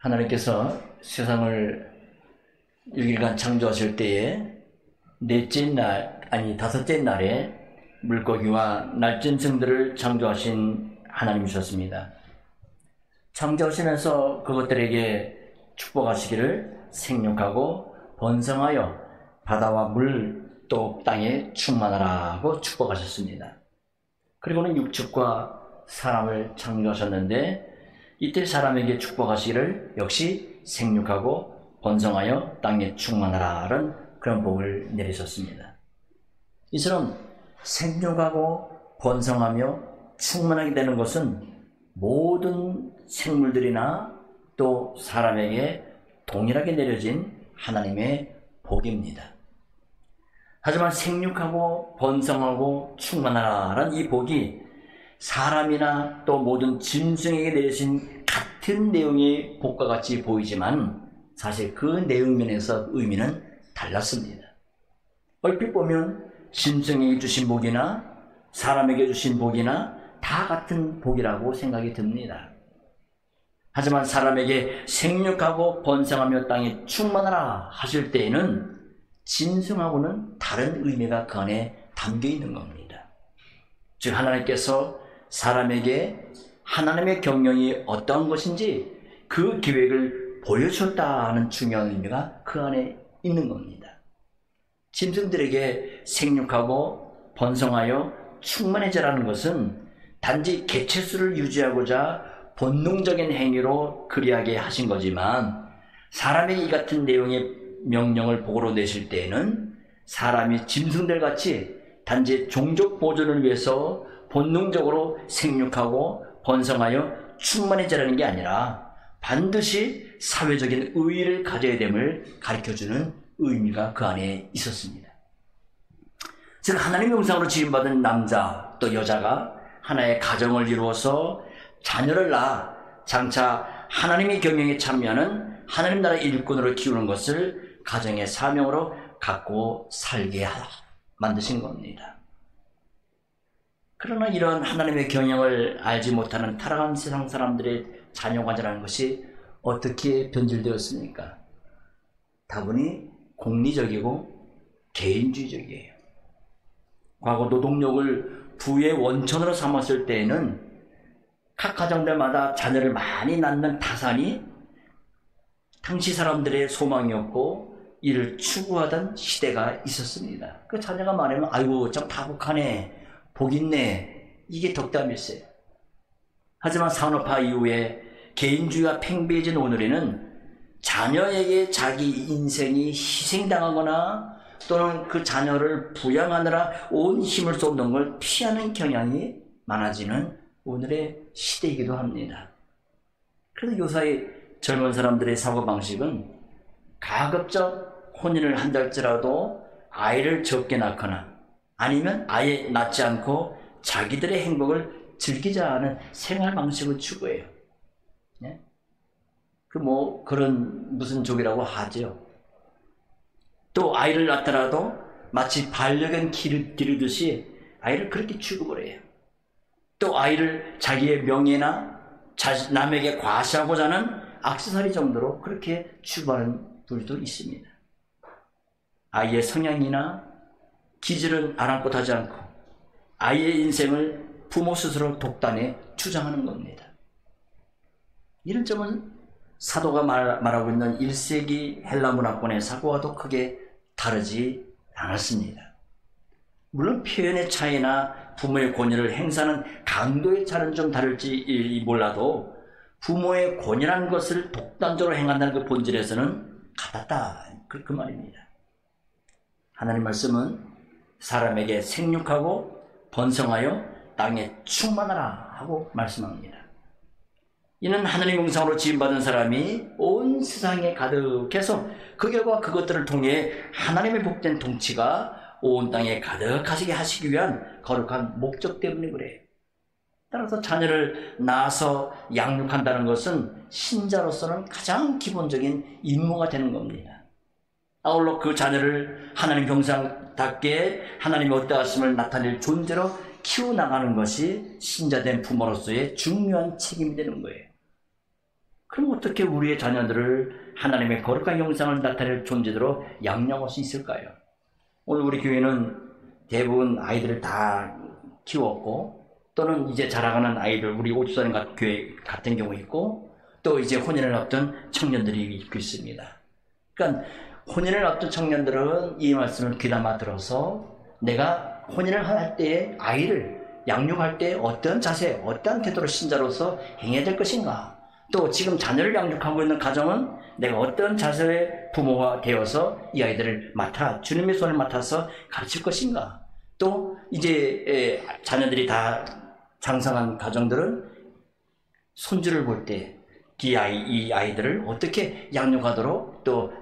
하나님께서 세상을 6일간 창조하실 때에 다섯째 날에 물고기와 날짐승들을 창조하신 하나님이셨습니다. 창조하시면서 그것들에게 축복하시기를 생육하고 번성하여 바다와 물 또 땅에 충만하라고 축복하셨습니다. 그리고는 육축과 사람을 창조하셨는데 이때 사람에게 축복하시기를 역시 생육하고 번성하여 땅에 충만하라는 그런 복을 내리셨습니다. 이처럼 생육하고 번성하며 충만하게 되는 것은 모든 생물들이나 또 사람에게 동일하게 내려진 하나님의 복입니다. 하지만 생육하고 번성하고 충만하라는 이 복이 사람이나 또 모든 짐승에게 내리신 같은 내용의 복과 같이 보이지만 사실 그 내용면에서 의미는 달랐습니다. 얼핏 보면 짐승에게 주신 복이나 사람에게 주신 복이나 다 같은 복이라고 생각이 듭니다. 하지만 사람에게 생육하고 번성하며 땅에 충만하라 하실 때에는 짐승하고는 다른 의미가 그 안에 담겨 있는 겁니다. 즉 하나님께서 사람에게 하나님의 경영이 어떤 것인지 그 계획을 보여주셨다는 중요한 의미가 그 안에 있는 겁니다. 짐승들에게 생육하고 번성하여 충만해져라는 것은 단지 개체수를 유지하고자 본능적인 행위로 그리하게 하신 거지만 사람에게 이 같은 내용의 명령을 복으로 내실 때에는 사람이 짐승들 같이 단지 종족 보존을 위해서 본능적으로 생육하고 번성하여 충만해지라는 게 아니라 반드시 사회적인 의의를 가져야 됨을 가르쳐주는 의미가 그 안에 있었습니다. 즉 하나님의 형상으로 지음받은 남자 또 여자가 하나의 가정을 이루어서 자녀를 낳아 장차 하나님의 경영에 참여하는 하나님 나라의 일꾼으로 키우는 것을 가정의 사명으로 갖고 살게 만드신 겁니다. 그러나 이런 하나님의 경영을 알지 못하는 타락한 세상 사람들의 자녀관이라는 것이 어떻게 변질되었습니까? 다분히 공리적이고 개인주의적이에요. 과거 노동력을 부의 원천으로 삼았을 때에는 각 가정들마다 자녀를 많이 낳는 타산이 당시 사람들의 소망이었고 이를 추구하던 시대가 있었습니다. 그 자녀가 말하면 아이고 참 다복하네, 복 있네, 이게 덕담이었어요. 하지만 산업화 이후에 개인주의가 팽배해진 오늘에는 자녀에게 자기 인생이 희생당하거나 또는 그 자녀를 부양하느라 온 힘을 쏟는 걸 피하는 경향이 많아지는 오늘의 시대이기도 합니다. 그래서 요사이 젊은 사람들의 사고방식은 가급적 혼인을 한달지라도 아이를 적게 낳거나 아니면 아예 낳지 않고 자기들의 행복을 즐기자 하는 생활 방식을 추구해요. 네? 그런 무슨 족이라고 하죠. 또 아이를 낳더라도 마치 반려견 기르듯이 아이를 그렇게 취급을 해요. 또 아이를 자기의 명예나 남에게 과시하고자 하는 액세서리 정도로 그렇게 취급하는 분들도 있습니다. 아이의 성향이나 기질은 아랑곳하지 않고 아이의 인생을 부모 스스로 독단에 주장하는 겁니다. 이런 점은 사도가 말하고 있는 1세기 헬라 문화권의 사고와도 크게 다르지 않았습니다. 물론 표현의 차이나 부모의 권위를 행사하는 강도의 차이는 좀 다를지 몰라도 부모의 권위라는 것을 독단적으로 행한다는 그 본질에서는 같았다. 그 말입니다. 하나님 말씀은 사람에게 생육하고 번성하여 땅에 충만하라 하고 말씀합니다. 이는 하나님 형상으로 지음받은 사람이 온 세상에 가득해서 그 결과 그것들을 통해 하나님의 복된 통치가 온 땅에 가득하시게 하시기 위한 거룩한 목적 때문에 그래요. 따라서 자녀를 낳아서 양육한다는 것은 신자로서는 가장 기본적인 임무가 되는 겁니다. 아울러 그 자녀를 하나님 형상답게 하나님의 어떠하심을 나타낼 존재로 키워나가는 것이 신자된 부모로서의 중요한 책임이 되는 거예요. 그럼 어떻게 우리의 자녀들을 하나님의 거룩한 형상을 나타낼 존재로 양육할 수 있을까요? 오늘 우리 교회는 대부분 아이들을 다 키웠고, 또는 이제 자라가는 아이들, 우리 오주사님 교회 같은 경우 있고, 또 이제 혼인을 앞둔 청년들이 있고 있습니다. 그러니까 혼인을 앞둔 청년들은 이 말씀을 귀담아 들어서 내가 혼인을 할 때에 아이를 양육할 때 어떤 자세, 어떤 태도로 신자로서 행해야 될 것인가, 또 지금 자녀를 양육하고 있는 가정은 내가 어떤 자세의 부모가 되어서 이 아이들을 주님의 손을 맡아서 가르칠 것인가, 또 이제 자녀들이 다 장성한 가정들은 손주를 볼 때 이 아이들을 어떻게 양육하도록 또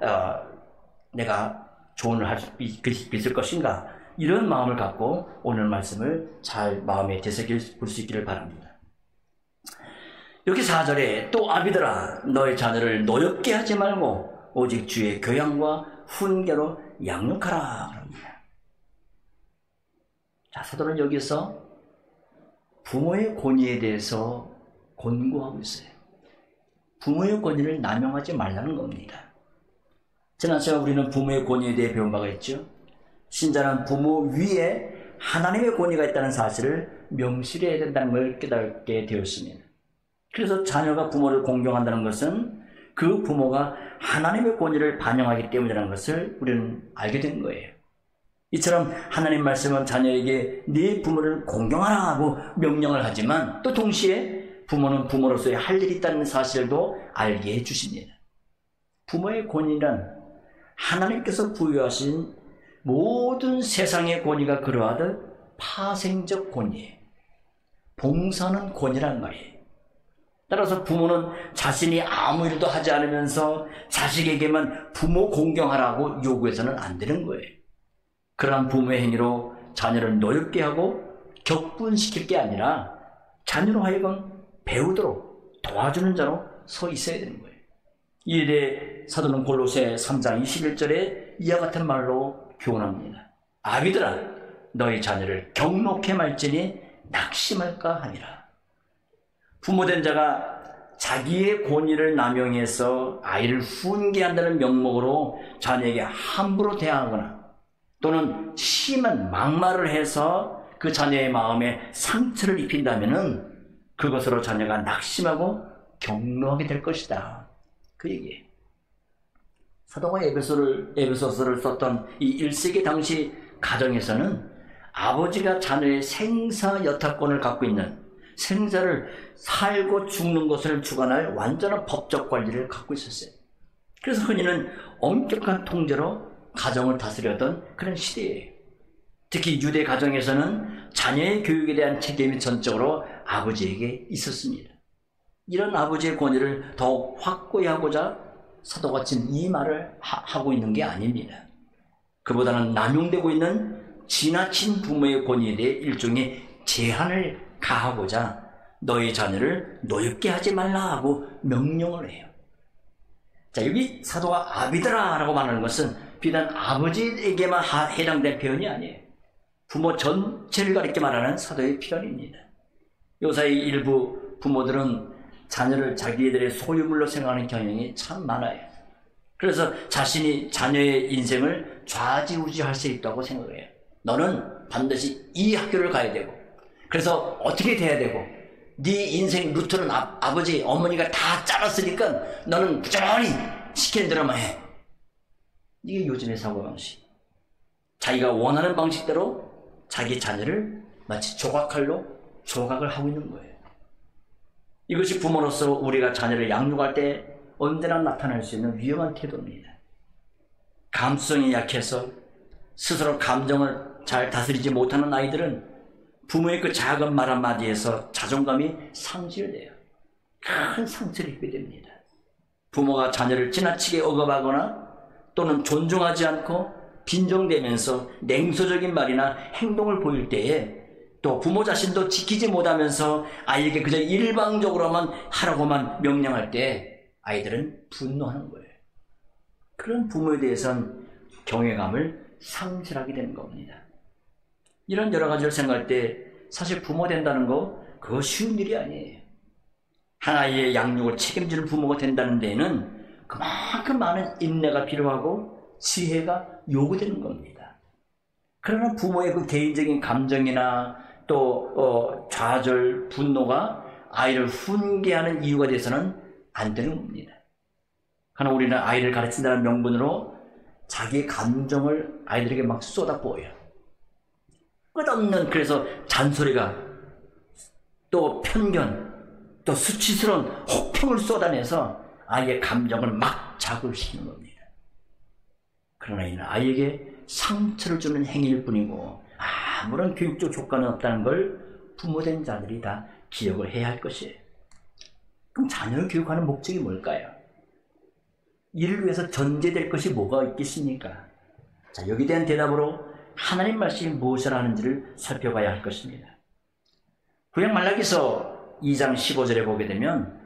내가 조언을 할 수 있을 것인가, 이런 마음을 갖고 오늘 말씀을 잘 마음에 되새길 수 있기를 바랍니다. 여기 4절에 또 아비들아 너의 자녀를 노엽게 하지 말고 오직 주의 교양과 훈계로 양육하라 그럽니다. 자, 사도는 여기서 부모의 권위에 대해서 권고하고 있어요. 부모의 권위를 남용하지 말라는 겁니다. 지난 시간 우리는 부모의 권위에 대해 배운 바가 있죠. 신자는 부모 위에 하나님의 권위가 있다는 사실을 명시해야 된다는 걸 깨닫게 되었습니다. 그래서 자녀가 부모를 공경한다는 것은 그 부모가 하나님의 권위를 반영하기 때문이라는 것을 우리는 알게 된 거예요. 이처럼 하나님 말씀은 자녀에게 네 부모를 공경하라 하고 명령을 하지만 또 동시에 부모는 부모로서의 할 일이 있다는 사실도 알게 해주십니다. 부모의 권위란 하나님께서 부여하신 모든 세상의 권위가 그러하듯 파생적 권위예요. 봉사는 권위란 말이에요. 따라서 부모는 자신이 아무 일도 하지 않으면서 자식에게만 부모 공경하라고 요구해서는 안 되는 거예요. 그러한 부모의 행위로 자녀를 노엽게 하고 격분시킬 게 아니라 자녀로 하여금 배우도록 도와주는 자로 서 있어야 되는 거예요. 이에 대해 사도는 골로새 3장 21절에 이와 같은 말로 교훈합니다. 아비들아 너희 자녀를 경록해 말지니 낙심할까 하니라. 부모된 자가 자기의 권위를 남용해서 아이를 훈계한다는 명목으로 자녀에게 함부로 대하거나 또는 심한 막말을 해서 그 자녀의 마음에 상처를 입힌다면은 그것으로 자녀가 낙심하고 경노하게 될 것이다. 그 얘기예요. 사도가 에베소서를 썼던 이 1세기 당시 가정에서는 아버지가 자녀의 생사 여타권을 갖고 있는, 생사를 살고 죽는 것을 주관할 완전한 법적 관리를 갖고 있었어요. 그래서 흔히는 엄격한 통제로 가정을 다스려던 그런 시대예요. 특히 유대 가정에서는 자녀의 교육에 대한 책임이 전적으로 아버지에게 있었습니다. 이런 아버지의 권위를 더욱 확고히 하고자 사도가 지금 이 말을 하고 있는 게 아닙니다. 그보다는 남용되고 있는 지나친 부모의 권위에 대해 일종의 제한을 가하고자 너희 자녀를 노엽게 하지 말라 하고 명령을 해요. 자, 여기 사도가 아비들아 라고 말하는 것은 비단 아버지에게만 해당된 표현이 아니에요. 부모 전체를 가리켜 말하는 사도의 표현입니다. 요사이 일부 부모들은 자녀를 자기들의 소유물로 생각하는 경향이 참 많아요. 그래서 자신이 자녀의 인생을 좌지우지할 수 있다고 생각해요. 너는 반드시 이 학교를 가야 되고, 그래서 어떻게 돼야 되고, 네 인생 루트는 아버지, 어머니가 다 짜놨으니까 너는 부지런히 시키는 대로만 해. 이게 요즘의 사고방식. 자기가 원하는 방식대로 자기 자녀를 마치 조각칼로 조각을 하고 있는 거예요. 이것이 부모로서 우리가 자녀를 양육할 때 언제나 나타날 수 있는 위험한 태도입니다. 감수성이 약해서 스스로 감정을 잘 다스리지 못하는 아이들은 부모의 그 작은 말 한마디에서 자존감이 상실돼요. 큰 상처를 입게 됩니다. 부모가 자녀를 지나치게 억압하거나 또는 존중하지 않고 빈정대면서 냉소적인 말이나 행동을 보일 때에 또 부모 자신도 지키지 못하면서 아이에게 그저 일방적으로만 하라고만 명령할 때 아이들은 분노하는 거예요. 그런 부모에 대해서는 경외감을 상실하게 되는 겁니다. 이런 여러 가지를 생각할 때 사실 부모 된다는 거 그거 쉬운 일이 아니에요. 한 아이의 양육을 책임지는 부모가 된다는 데에는 그만큼 많은 인내가 필요하고 지혜가 요구되는 겁니다. 그러나 부모의 그 개인적인 감정이나 또 좌절, 분노가 아이를 훈계하는 이유가 돼서는 안 되는 겁니다. 그러나 우리는 아이를 가르친다는 명분으로 자기의 감정을 아이들에게 막 쏟아부어요. 끝없는 그래서 잔소리가 또 편견 또 수치스러운 혹평을 쏟아내서 아이의 감정을 막 자극시키는 겁니다. 그러나 이는 아이에게 상처를 주는 행위일 뿐이고 아무런 교육적 효과는 없다는 걸 부모된 자들이 다 기억을 해야 할 것이에요. 그럼 자녀를 교육하는 목적이 뭘까요? 이를 위해서 전제될 것이 뭐가 있겠습니까? 자, 여기에 대한 대답으로 하나님 말씀이 무엇을 하는지를 살펴봐야 할 것입니다. 구약 말라기서 2장 15절에 보게 되면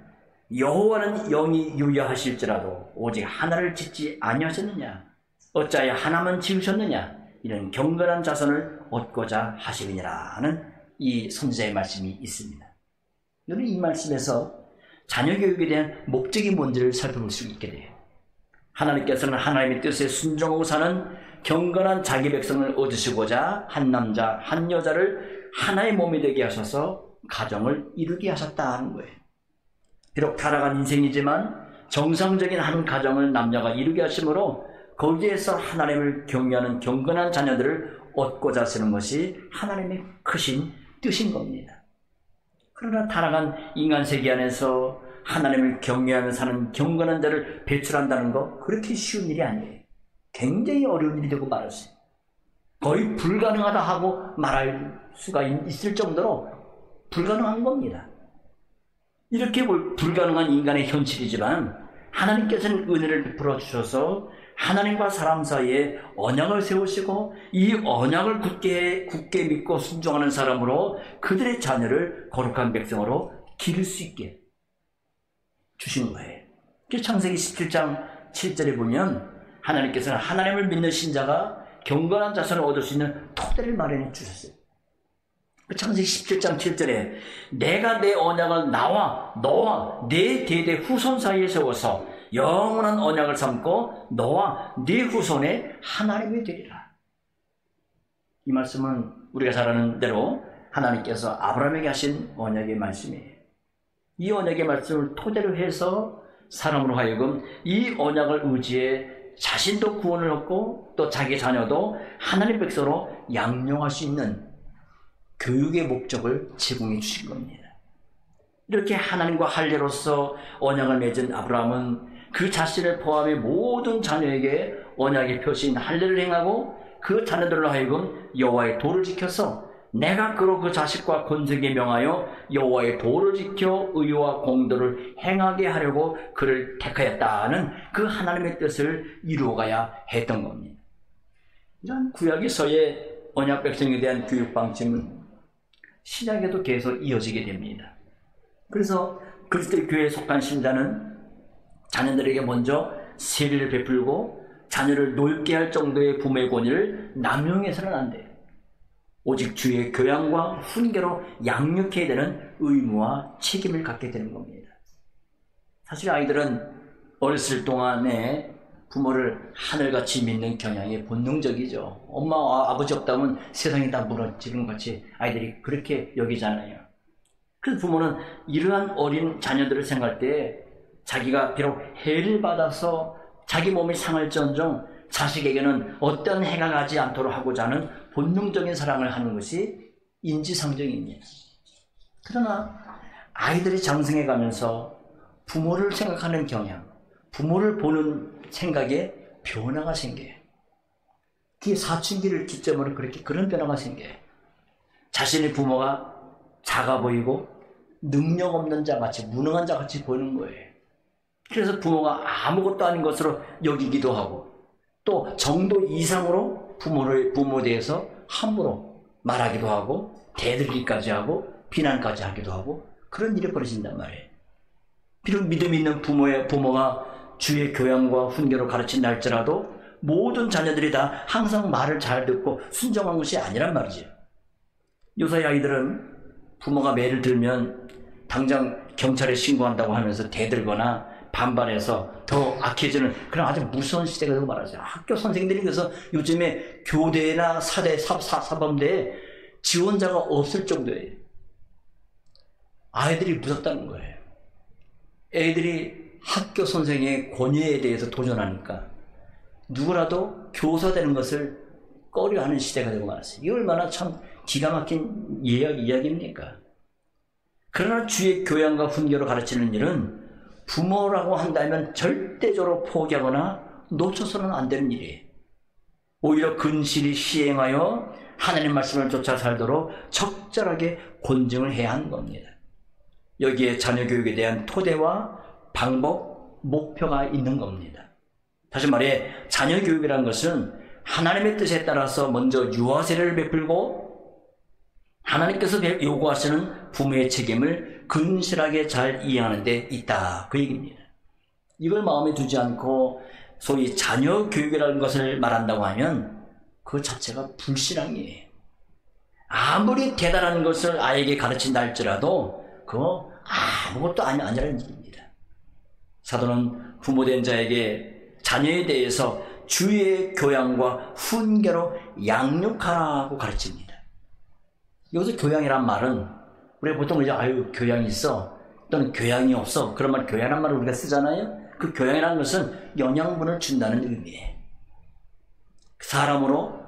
여호와는 영이 유여하실지라도 오직 하나를 짓지 아니하셨느냐 어찌하여 하나만 지으셨느냐 이런 경건한 자손을 얻고자 하시느니라는 이 선지자의 말씀이 있습니다. 우리는 이 말씀에서 자녀 교육에 대한 목적이 뭔지를 살펴볼 수 있게 돼요. 하나님께서는 하나님의 뜻에 순종하고 사는 경건한 자기 백성을 얻으시고자 한 남자 한 여자를 하나의 몸이 되게 하셔서 가정을 이루게 하셨다는 거예요. 비록 타락한 인생이지만 정상적인 한 가정을 남녀가 이루게 하심으로 거기에서 하나님을 경외하는 경건한 자녀들을 얻고자 하시는 것이 하나님의 크신 뜻인 겁니다. 그러나 타락한 인간 세계 안에서 하나님을 경외하며 사는 경건한 자를 배출한다는 거 그렇게 쉬운 일이 아니에요. 굉장히 어려운 일이 되고 말았어요. 거의 불가능하다 하고 말할 수가 있을 정도로 불가능한 겁니다. 이렇게 불가능한 인간의 현실이지만 하나님께서는 은혜를 베풀어 주셔서 하나님과 사람 사이에 언약을 세우시고 이 언약을 굳게 믿고 순종하는 사람으로 그들의 자녀를 거룩한 백성으로 기를 수 있게 주신 거예요. 창세기 17장 7절에 보면 하나님께서는 하나님을 믿는 신자가 경건한 자손을 얻을 수 있는 토대를 마련해 주셨어요. 창세기 17장 7절에 내가 내 언약을 나와 너와 내 대대 후손 사이에 세워서 영원한 언약을 삼고 너와 네 후손의 하나님이 되리라. 이 말씀은 우리가 잘 아는 대로 하나님께서 아브라함에게 하신 언약의 말씀이에요. 이 언약의 말씀을 토대로 해서 사람으로 하여금 이 언약을 의지해 자신도 구원을 얻고 또 자기 자녀도 하나님 백성으로 양육할 수 있는 교육의 목적을 제공해 주신 겁니다. 이렇게 하나님과 할례로서 언약을 맺은 아브라함은 그 자신을 포함해 모든 자녀에게 언약의 표시인 할례를 행하고 그 자녀들로 하여금 여호와의 도를 지켜서 내가 그로 그 자식과 건색에 명하여 여호와의 도를 지켜 의와 공도를 행하게 하려고 그를 택하였다는 그 하나님의 뜻을 이루어가야 했던 겁니다. 이런 구약에서의 언약 백성에 대한 교육 방침은 신약에도 계속 이어지게 됩니다. 그래서 그리스도의 교회에 속한 신자는 자녀들에게 먼저 세례를 베풀고 자녀를 놀게 할 정도의 부모의 권위를 남용해서는 안 돼요. 오직 주의 교양과 훈계로 양육해야 되는 의무와 책임을 갖게 되는 겁니다. 사실 아이들은 어렸을 동안에 부모를 하늘같이 믿는 경향이 본능적이죠. 엄마와 아버지 없다면 세상이 다 무너지는 것 같이 아이들이 그렇게 여기잖아요. 그래서 부모는 이러한 어린 자녀들을 생각할 때 자기가 비록 해를 받아서 자기 몸이 상할지언정 자식에게는 어떤 해가 가지 않도록 하고자 하는 본능적인 사랑을 하는 것이 인지상정입니다. 그러나 아이들이 장성해 가면서 부모를 생각하는 경향, 부모를 보는 생각에 변화가 생겨요. 그게 사춘기를 기점으로 그런 변화가 생겨요. 자신의 부모가 작아 보이고 능력 없는 자같이 무능한 자같이 보이는 거예요. 그래서 부모가 아무것도 아닌 것으로 여기기도 하고 또 정도 이상으로 부모에 대해서 함부로 말하기도 하고 대들기까지 하고 비난까지 하기도 하고 그런 일이 벌어진단 말이에요. 비록 믿음 있는 부모가 주의 교양과 훈계로 가르친다 할지라도 모든 자녀들이 다 항상 말을 잘 듣고 순종한 것이 아니란 말이죠. 요새 아이들은 부모가 매를 들면 당장 경찰에 신고한다고 하면서 대들거나 반발해서 더 악해지는 그런 아주 무서운 시대가 되고 말하죠. 학교 선생님들이 그래서 요즘에 교대나 사범대에 지원자가 없을 정도예요. 아이들이 무섭다는 거예요. 애들이 학교 선생의 권위에 대해서 도전하니까 누구라도 교사 되는 것을 꺼려하는 시대가 되고 말았어요. 이게 얼마나 참 기가 막힌 이야기입니까? 그러나 주의 교양과 훈계로 가르치는 일은 부모라고 한다면 절대적으로 포기하거나 놓쳐서는 안 되는 일이에요. 오히려 근실히 시행하여 하나님 말씀을 쫓아 살도록 적절하게 권증을 해야 하는 겁니다. 여기에 자녀 교육에 대한 토대와 방법, 목표가 있는 겁니다. 다시 말해 자녀 교육이라는 것은 하나님의 뜻에 따라서 먼저 유아 세례를 베풀고 하나님께서 요구하시는 부모의 책임을 근실하게 잘 이해하는 데 있다. 그 얘기입니다. 이걸 마음에 두지 않고 소위 자녀 교육이라는 것을 말한다고 하면 그 자체가 불신앙이에요. 아무리 대단한 것을 아이에게 가르친다 할지라도 그거 아무것도 아니라는 얘기입니다. 사도는 부모된 자에게 자녀에 대해서 주의 교양과 훈계로 양육하라고 가르칩니다. 여기서 교양이란 말은 우리가 보통 이제 교양이 있어 또는 교양이 없어 그런 말 교양이란 말을 우리가 쓰잖아요. 그 교양이라는 것은 영양분을 준다는 의미예요. 사람으로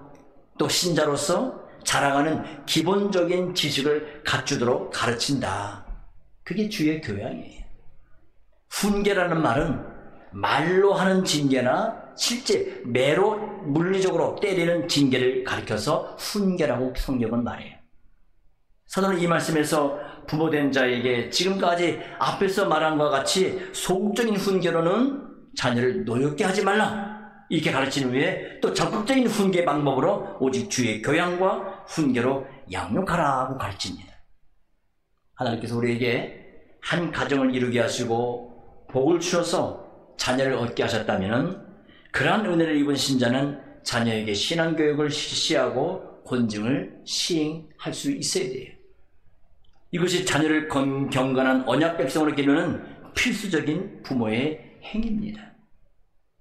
또 신자로서 자라가는 기본적인 지식을 갖추도록 가르친다. 그게 주의 교양이에요. 훈계라는 말은 말로 하는 징계나 실제 매로 물리적으로 때리는 징계를 가리켜서 훈계라고 성경은 말해요. 사도는 이 말씀에서 부모된 자에게 지금까지 앞에서 말한 것과 같이 소극적인 훈계로는 자녀를 노엽게 하지 말라 이렇게 가르친 후에 또 적극적인 훈계 방법으로 오직 주의 교양과 훈계로 양육하라고 가르칩니다. 하나님께서 우리에게 한 가정을 이루게 하시고 복을 주셔서 자녀를 얻게 하셨다면 그러한 은혜를 입은 신자는 자녀에게 신앙교육을 실시하고 권증을 시행할 수 있어야 돼요. 이것이 자녀를 경건한 언약 백성으로 기르는 필수적인 부모의 행위입니다.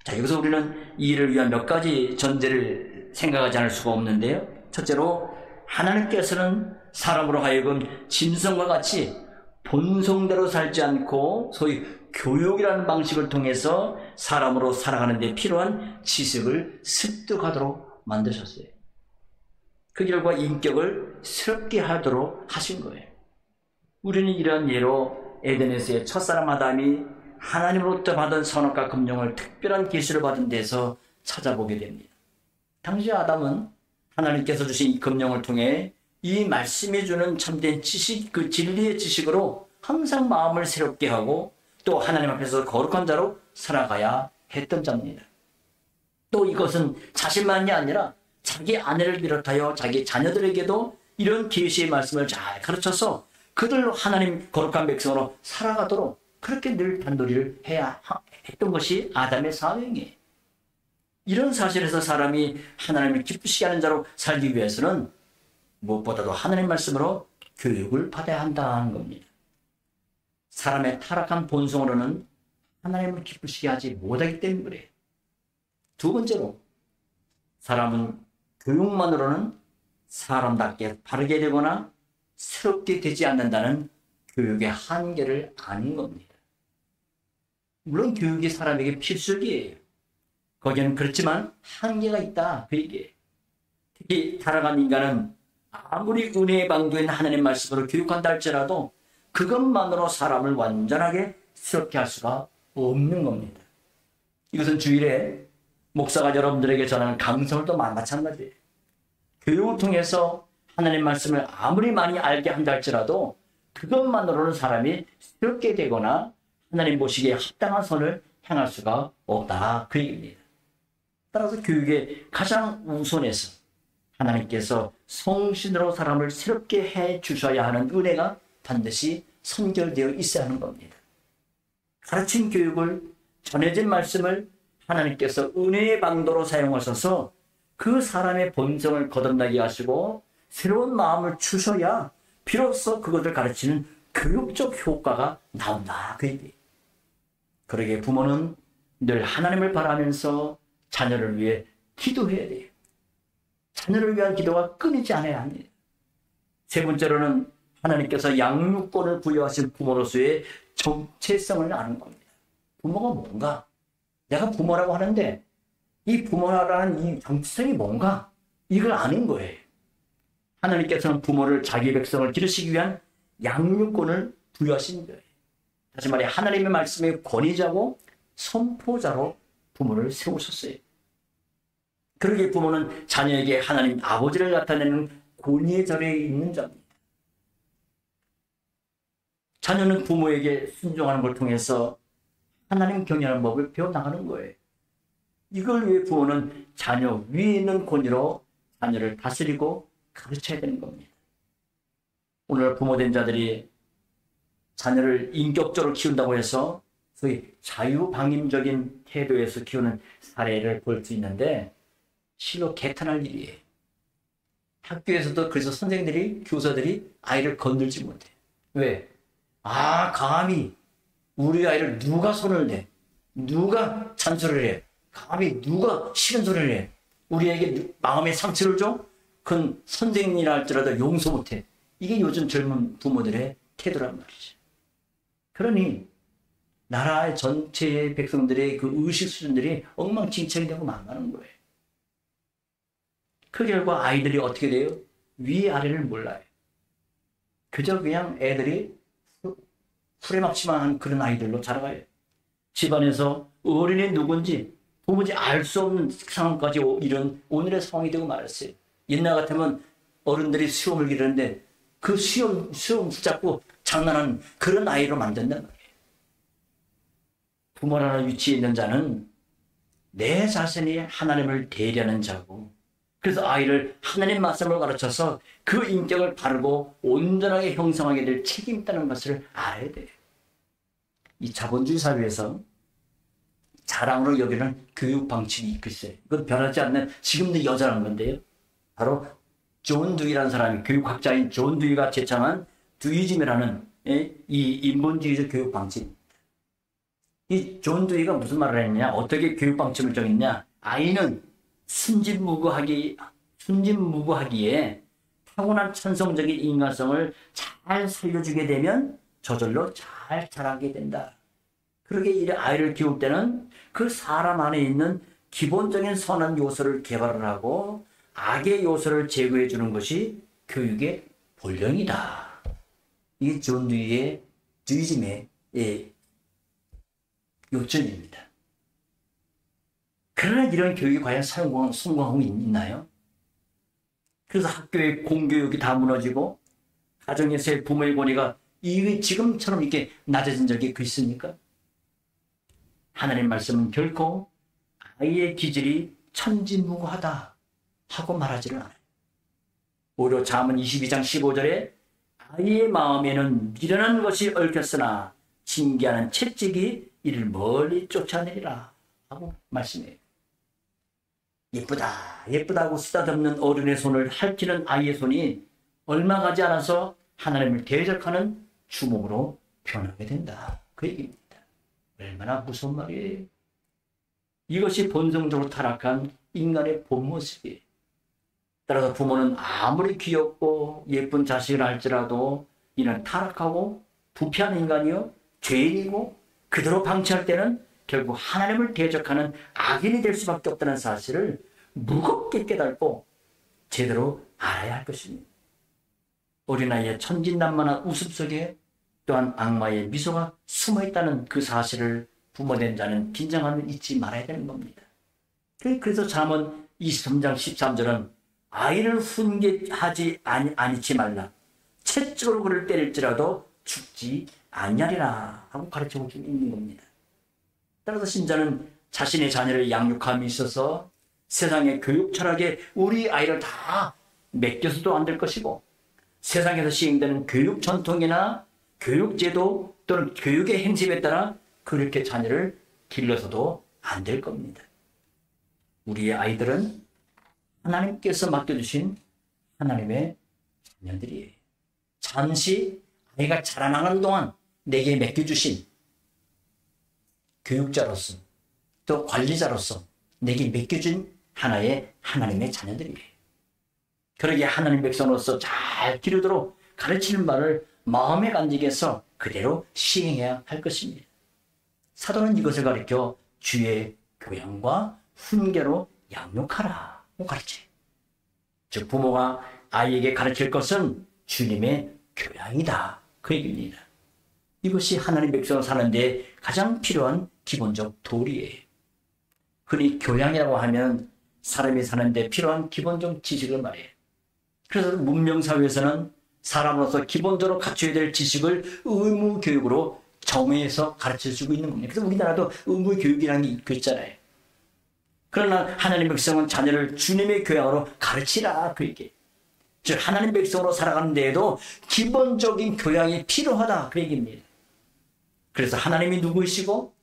자, 여기서 우리는 이 일을 위한 몇 가지 전제를 생각하지 않을 수가 없는데요. 첫째로 하나님께서는 사람으로 하여금 짐승과 같이 본성대로 살지 않고 소위 교육이라는 방식을 통해서 사람으로 살아가는 데 필요한 지식을 습득하도록 만드셨어요. 그 결과 인격을 새롭게 하도록 하신 거예요. 우리는 이런 예로 에덴에서의 첫사람 아담이 하나님으로부터 받은 선악과 금령을 특별한 계시를 받은 데서 찾아보게 됩니다. 당시 아담은 하나님께서 주신 이 금령을 통해 이 말씀이 주는 참된 지식, 그 진리의 지식으로 항상 마음을 새롭게 하고 또 하나님 앞에서 거룩한 자로 살아가야 했던 자입니다. 또 이것은 자신만이 아니라 자기 아내를 비롯하여 자기 자녀들에게도 이런 계시의 말씀을 잘 가르쳐서 그들로 하나님 거룩한 백성으로 살아가도록 그렇게 늘 단도리를 해야 했던 것이 아담의 사명이에요. 이런 사실에서 사람이 하나님을 기쁘시게 하는 자로 살기 위해서는 무엇보다도 하나님 말씀으로 교육을 받아야 한다는 겁니다. 사람의 타락한 본성으로는 하나님을 기쁘시게 하지 못하기 때문에 그래요. 두 번째로 사람은 교육만으로는 사람답게 바르게 되거나 새롭게 되지 않는다는 교육의 한계를 아는 겁니다. 물론 교육이 사람에게 필수적이에요. 거기에는 그렇지만 한계가 있다 그 얘기예요. 특히 타락한 인간은 아무리 은혜의 방도인 하나님 말씀으로 교육한다 할지라도 그것만으로 사람을 완전하게 새롭게 할 수가 없는 겁니다. 이것은 주일에 목사가 여러분들에게 전하는 강설도 마찬가지예요. 교육을 통해서 하나님 말씀을 아무리 많이 알게 한다 할지라도 그것만으로는 사람이 새롭게 되거나 하나님 보시기에 합당한 선을 향할 수가 없다 그 얘기입니다. 따라서 교육의 가장 우선에서 하나님께서 성신으로 사람을 새롭게 해 주셔야 하는 은혜가 반드시 선결되어 있어야 하는 겁니다. 가르친 교육을 전해진 말씀을 하나님께서 은혜의 방도로 사용하셔서 그 사람의 본성을 거듭나게 하시고 새로운 마음을 주셔야 비로소 그것을 가르치는 교육적 효과가 나온다. 그 얘기. 그러게 부모는 늘 하나님을 바라면서 자녀를 위해 기도해야 돼요. 자녀를 위한 기도가 끊이지 않아야 합니다. 세 번째로는 하나님께서 양육권을 부여하신 부모로서의 정체성을 아는 겁니다. 부모가 뭔가? 내가 부모라고 하는데 이 부모라는 이 정체성이 뭔가? 이걸 아는 거예요. 하나님께서는 부모를 자기 백성을 기르시기 위한 양육권을 부여하신 거예요. 다시 말해 하나님의 말씀의 권위자고 선포자로 부모를 세우셨어요. 그러기에 부모는 자녀에게 하나님 아버지를 나타내는 권위의 자리에 있는 자입니다. 자녀는 부모에게 순종하는 걸 통해서 하나님 경외하는 법을 배워나가는 거예요. 이걸 위해 부모는 자녀 위에 있는 권위로 자녀를 다스리고 가르쳐야 되는 겁니다. 오늘 부모된 자들이 자녀를 인격적으로 키운다고 해서 소위 자유방임적인 태도에서 키우는 사례를 볼 수 있는데 실로 개탄할 일이에요. 학교에서도 그래서 선생님들이 교사들이 아이를 건들지 못해. 왜? 감히 우리 아이를 누가 손을 내? 누가 잔소리를 해? 감히 누가 싫은 소리를 해? 우리에게 마음의 상처를 줘? 그건 선생님이라 할지라도 용서 못해. 이게 요즘 젊은 부모들의 태도란 말이죠. 그러니 나라의 전체의 백성들의 그 의식 수준들이 엉망진창이 되고 망하는 거예요. 그 결과 아이들이 어떻게 돼요? 위아래를 몰라요. 그저 그냥 애들이 후레막치만 그런 아이들로 자라가요. 집안에서 어른이 누군지 도무지 알 수 없는 상황까지 이런 오늘의 상황이 되고 말았어요. 옛날 같으면 어른들이 수염을 기르는데 그 수염 붙잡고 장난하는 그런 아이로 만든단 말이에요. 부모라는 위치에 있는 자는 내 자신이 하나님을 대리하는 자고, 그래서 아이를 하나님 말씀을 가르쳐서 그 인격을 바르고 온전하게 형성하게 될 책임이 있다는 것을 알아야 돼요. 이 자본주의 사회에서 자랑으로 여기는 교육 방침이 있어요. 이건 변하지 않는 지금도 여전한 건데요. 바로 존 두이라는 사람이, 교육학자인 존 두이가 제창한 두이즘이라는 이 인본주의적 교육 방침. 이 존 두이가 무슨 말을 했냐, 어떻게 교육 방침을 정했냐. 아이는 순진무구하기에 타고난 천성적인 인간성을 잘 살려주게 되면 저절로 잘 자라게 된다. 그러게 이 아이를 키울 때는 그 사람 안에 있는 기본적인 선한 요소를 개발을 하고 악의 요소를 제거해 주는 것이 교육의 본령이다. 이게 존 두이의 두이즘의 요점입니다. 그러나 이런 교육이 과연 성공하고 있나요? 그래서 학교의 공교육이 다 무너지고 가정에서의 부모의 권위가 지금처럼 이렇게 낮아진 적이 있습니까? 하나님 말씀은 결코 아이의 기질이 천진무구하다 하고 말하지는 않아요. 오히려 잠언 22장 15절에 아이의 마음에는 미련한 것이 얽혔으나 징계하는 채찍이 이를 멀리 쫓아내리라 하고 말씀해요. 예쁘다고 쓰다듬는 어른의 손을 핥히는 아이의 손이 얼마 가지 않아서 하나님을 대적하는 주먹으로 변하게 된다. 그 얘기입니다. 얼마나 무서운 말이에요. 이것이 본성적으로 타락한 인간의 본 모습이에요. 따라서 부모는 아무리 귀엽고 예쁜 자식을 할지라도 이는 타락하고 부패한 인간이요 죄인이고 그대로 방치할 때는 결국 하나님을 대적하는 악인이 될 수밖에 없다는 사실을 무겁게 깨닫고 제대로 알아야 할 것입니다. 어린아이의 천진난만한 웃음 속에 또한 악마의 미소가 숨어있다는 그 사실을 부모된 자는 긴장함을 잊지 말아야 되는 겁니다. 그래서 잠언 23장 13절은 아이를 훈계하지 아니치 말라. 채찍으로 그를 때릴지라도 죽지 아니하리라 하고 가르치고 있는 겁니다. 따라서 신자는 자신의 자녀를 양육함에 있어서 세상의 교육 철학에 우리 아이를 다 맡겨서도 안 될 것이고 세상에서 시행되는 교육 전통이나 교육제도 또는 교육의 행심에 따라 그렇게 자녀를 길러서도 안 될 겁니다. 우리의 아이들은 하나님께서 맡겨주신 하나님의 자녀들이에요. 잠시 아이가 자라나는 동안 내게 맡겨주신 교육자로서 또 관리자로서 내게 맡겨준 하나의 하나님의 자녀들이에요. 그러기에 하나님 백성으로서 잘 기르도록 가르치는 말을 마음에 간직해서 그대로 시행해야 할 것입니다. 사도는 이것을 가르쳐 주의 교양과 훈계로 양육하라고 가르쳐요. 즉 부모가 아이에게 가르칠 것은 주님의 교양이다, 그 얘기입니다. 이것이 하나님 백성으로 사는데 가장 필요한 기본적 도리예요. 흔히 교양이라고 하면 사람이 사는데 필요한 기본적 지식을 말해요. 그래서 문명사회에서는 사람으로서 기본적으로 갖춰야 될 지식을 의무교육으로 정해서 가르쳐주고 있는 겁니다. 그래서 우리나라도 의무교육이라는 게 있잖아요. 그러나 하나님 백성은 자녀를 주님의 교양으로 가르치라, 그 얘기예요. 즉 하나님 백성으로 살아가는 데에도 기본적인 교양이 필요하다, 그 얘기입니다. 그래서 하나님이 누구이시고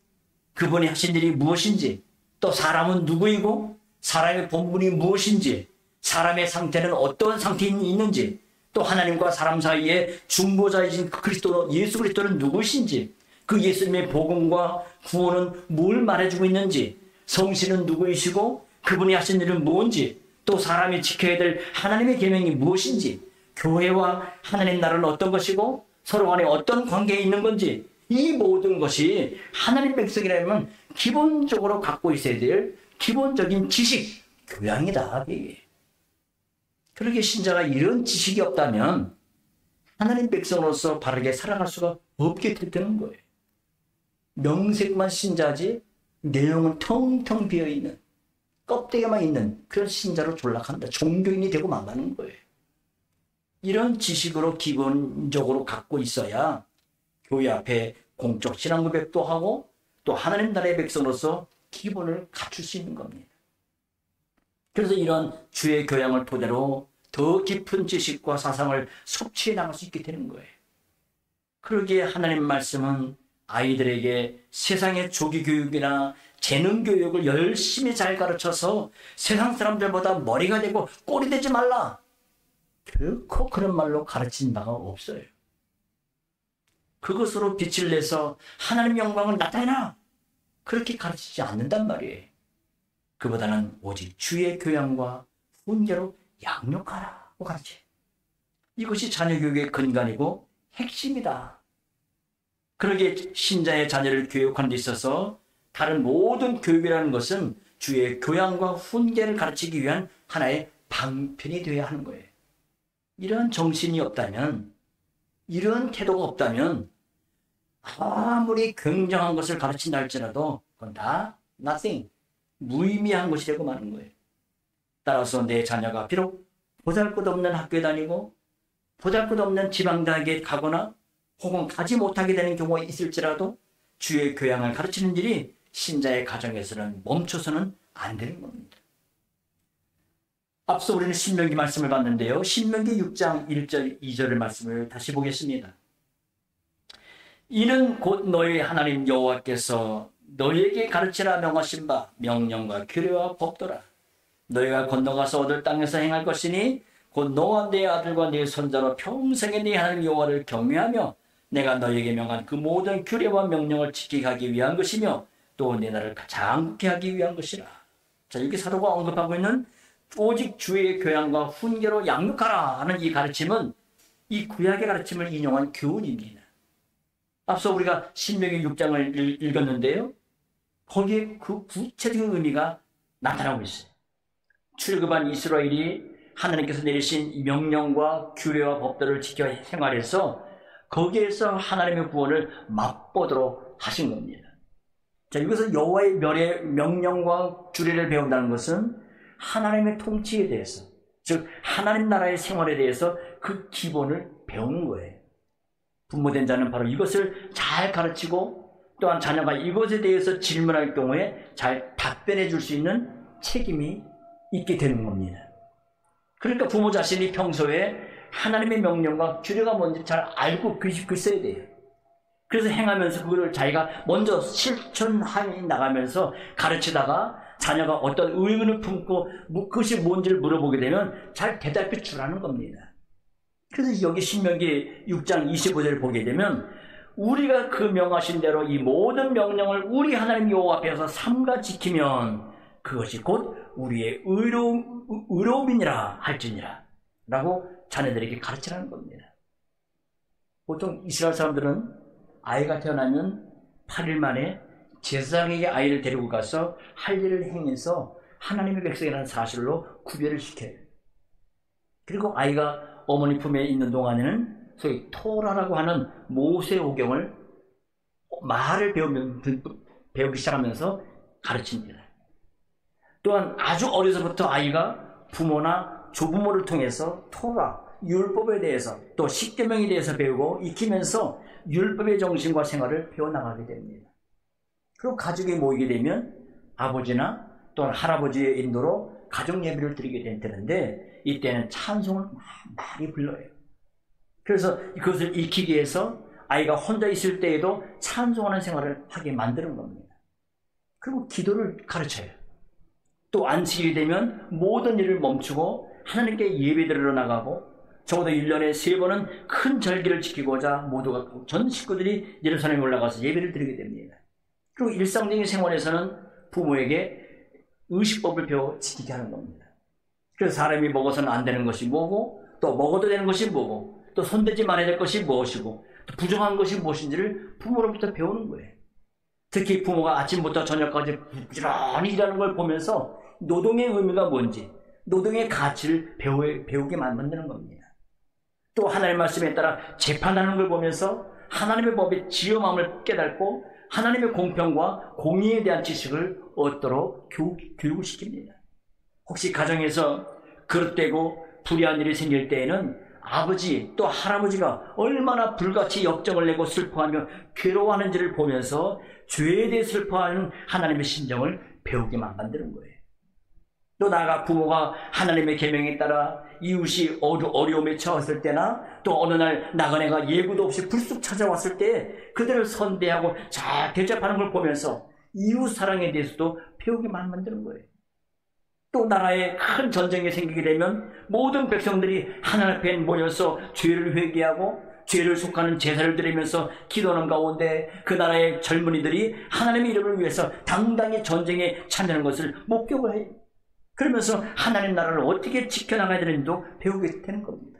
그분이 하신 일이 무엇인지, 또 사람은 누구이고 사람의 본분이 무엇인지, 사람의 상태는 어떤 상태에 있는지, 또 하나님과 사람 사이에 중보자이신 그리스도, 예수 그리스도는 누구이신지, 그 예수님의 복음과 구원은 뭘 말해주고 있는지, 성신은 누구이시고 그분이 하신 일은 뭔지, 또 사람이 지켜야 될 하나님의 계명이 무엇인지, 교회와 하나님 나라는 어떤 것이고 서로 간에 어떤 관계에 있는 건지, 이 모든 것이 하나님 백성이라면 기본적으로 갖고 있어야 될 기본적인 지식, 교양이다. 그러기에 신자가 이런 지식이 없다면 하나님 백성으로서 바르게 살아갈 수가 없게 되는 거예요. 명색만 신자지 내용은 텅텅 비어있는, 껍데기만 있는 그런 신자로 전락한다. 종교인이 되고 망하는 거예요. 이런 지식으로 기본적으로 갖고 있어야 교회 앞에 공적 신앙 고백도 하고 또 하나님 나라의 백성으로서 기본을 갖출 수 있는 겁니다. 그래서 이런 주의 교양을 토대로 더 깊은 지식과 사상을 섭취해 나갈 수 있게 되는 거예요. 그러기에 하나님 말씀은 아이들에게 세상의 조기 교육이나 재능 교육을 열심히 잘 가르쳐서 세상 사람들보다 머리가 되고 꼴이 되지 말라, 결코 그런 말로 가르친 바가 없어요. 그것으로 빛을 내서 하나님 영광을 나타내라, 그렇게 가르치지 않는단 말이에요. 그보다는 오직 주의 교양과 훈계로 양육하라고 가르쳐요. 이것이 자녀교육의 근간이고 핵심이다. 그러기에 신자의 자녀를 교육하는 데 있어서 다른 모든 교육이라는 것은 주의 교양과 훈계를 가르치기 위한 하나의 방편이 되어야 하는 거예요. 이런 정신이 없다면, 이런 태도가 없다면 아무리 굉장한 것을 가르친다 할지라도 그건 다 nothing, 무의미한 것이 되고 마는 거예요. 따라서 내 자녀가 비록 보잘것없는 학교에 다니고 보잘것없는 지방대학에 가거나 혹은 가지 못하게 되는 경우가 있을지라도 주의 교양을 가르치는 일이 신자의 가정에서는 멈춰서는 안 되는 겁니다. 앞서 우리는 신명기 말씀을 봤는데요. 신명기 6장 1절 2절의 말씀을 다시 보겠습니다. 이는 곧 너희 하나님 여호와께서 너희에게 가르치라 명하신 바 명령과 규례와 법도라. 너희가 건너가서 얻을 땅에서 행할 것이니 곧 너와 네 아들과 네 손자로 평생에 네 하나님 여호와를 경외하며 내가 너희에게 명한 그 모든 규례와 명령을 지키게 하기 위한 것이며 또 네 나라를 장국케 하기 위한 것이라. 자, 여기 사도가 언급하고 있는 오직 주의 교양과 훈계로 양육하라 하는 이 가르침은 이 구약의 가르침을 인용한 교훈입니다. 앞서 우리가 신명기 6장을 읽었는데요. 거기에 그 구체적인 의미가 나타나고 있어요. 출애굽한 이스라엘이 하나님께서 내리신 명령과 규례와 법들을 지켜 생활해서 거기에서 하나님의 구원을 맛보도록 하신 겁니다. 자, 여기서 여호와의 명령과 규례를 배운다는 것은 하나님의 통치에 대해서, 즉 하나님 나라의 생활에 대해서 그 기본을 배우는 거예요. 부모된 자는 바로 이것을 잘 가르치고 또한 자녀가 이것에 대해서 질문할 경우에 잘 답변해 줄 수 있는 책임이 있게 되는 겁니다. 그러니까 부모 자신이 평소에 하나님의 명령과 규례가 뭔지 잘 알고 글써야 돼요. 그래서 행하면서 그거를 자기가 먼저 실천해 나가면서 가르치다가 자녀가 어떤 의문을 품고 그것이 뭔지를 물어보게 되면 잘 대답해 주라는 겁니다. 그래서 여기 신명기 6장 25절을 보게 되면 우리가 그 명하신 대로 이 모든 명령을 우리 하나님 여호와 앞에서 삼가 지키면 그것이 곧 우리의 의로움이니라 할지니라 라고 자녀들에게 가르치라는 겁니다. 보통 이스라엘 사람들은 아이가 태어나면 8일 만에 제사장에게 아이를 데리고 가서 할 일을 행해서 하나님의 백성이라는 사실로 구별을 시켜요. 그리고 아이가 어머니 품에 있는 동안에는 소위 토라라고 하는 모세 오경을 말을 배우기 시작하면서 가르칩니다. 또한 아주 어려서부터 아이가 부모나 조부모를 통해서 토라, 율법에 대해서 또 십계명에 대해서 배우고 익히면서 율법의 정신과 생활을 배워나가게 됩니다. 그리고 가족이 모이게 되면 아버지나 또는 할아버지의 인도로 가정 예배를 드리게 되는데 이때는 찬송을 많이 불러요. 그래서 그것을 익히기 위해서 아이가 혼자 있을 때에도 찬송하는 생활을 하게 만드는 겁니다. 그리고 기도를 가르쳐요. 또 안식일이 되면 모든 일을 멈추고 하나님께 예배드리러 나가고 적어도 1년에 3번은 큰 절기를 지키고자 모두가 전 식구들이 예루살렘에 올라가서 예배를 드리게 됩니다. 그리고 일상적인 생활에서는 부모에게 의식법을 배워 지키게 하는 겁니다. 그래서 사람이 먹어서는 안 되는 것이 뭐고 또 먹어도 되는 것이 뭐고 또 손대지 말아야 될 것이 무엇이고 또 부정한 것이 무엇인지를 부모로부터 배우는 거예요. 특히 부모가 아침부터 저녁까지 부지런히 일하는 걸 보면서 노동의 의미가 뭔지 노동의 가치를 배우게 만드는 겁니다. 또 하나님의 말씀에 따라 재판하는 걸 보면서 하나님의 법의 지엄함을 깨닫고 하나님의 공평과 공의에 대한 지식을 얻도록 교육을 시킵니다. 혹시 가정에서 그릇되고 불의한 일이 생길 때에는 아버지 또 할아버지가 얼마나 불같이 역정을 내고 슬퍼하며 괴로워하는지를 보면서 죄에 대해 슬퍼하는 하나님의 심정을 배우게만 만드는 거예요. 또 나아가 부모가 하나님의 계명에 따라 이웃이 어려움에 처했을 때나 또 어느 날 나그네가 예고도 없이 불쑥 찾아왔을 때 그들을 선대하고 잘 대접하는 걸 보면서 이웃 사랑에 대해서도 배우게만 만드는 거예요. 또 나라에 큰 전쟁이 생기게 되면 모든 백성들이 하나님 앞에 모여서 죄를 회개하고 죄를 속하는 제사를 드리면서 기도하는 가운데 그 나라의 젊은이들이 하나님의 이름을 위해서 당당히 전쟁에 참여하는 것을 목격을 해요. 그러면서 하나님 나라를 어떻게 지켜나가야 되는지도 배우게 되는 겁니다.